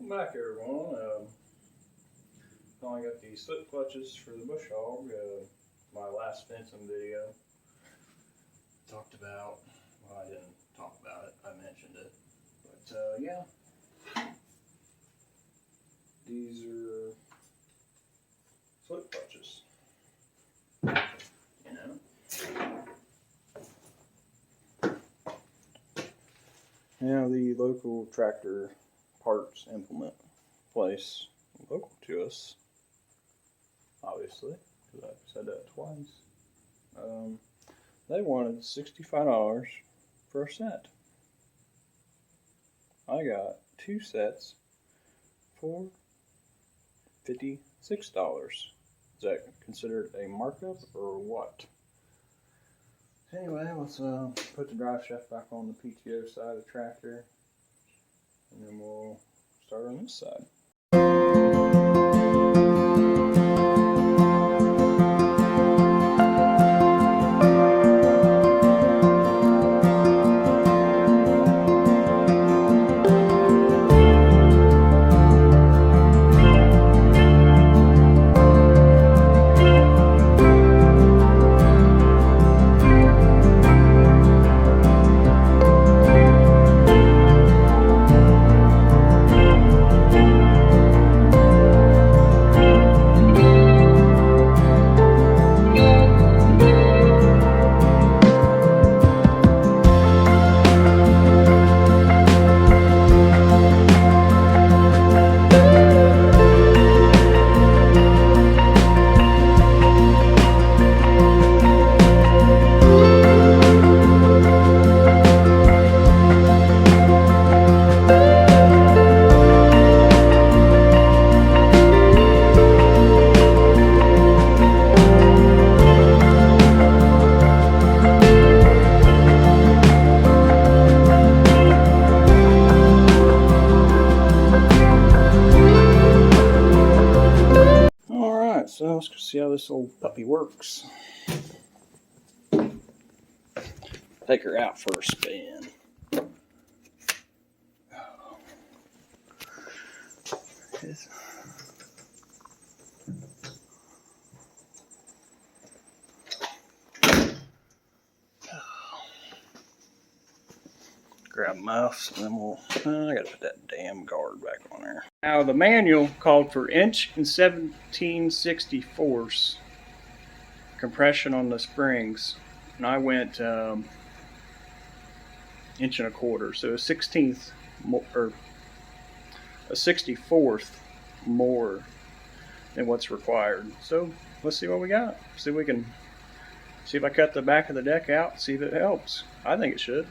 Welcome back, everyone. Finally got the slip clutches for the Bushhog. My last fencing video talked about, well, I didn't talk about it, I mentioned it, but yeah, these are slip clutches, you know. Now the local tractor parts implement place, local to us, obviously, because I've said that twice. They wanted $65 for a set. I got 2 sets for $56. Is that considered a markup or what? Anyway, let's put the drive shaft back on the PTO side of the tractor, and then we'll start on this side. So let's go see how this old puppy works. Take her out for a spin. Grab muffs, and then we'll, I gotta put that damn guard back on there. Now the manual called for 1 17/64 compression on the springs, and I went 1 1/4 inches, so a 1/16 or a 64th more than what's required. So let's see what we got. See if I cut the back of the deck out, see if it helps. I think it should.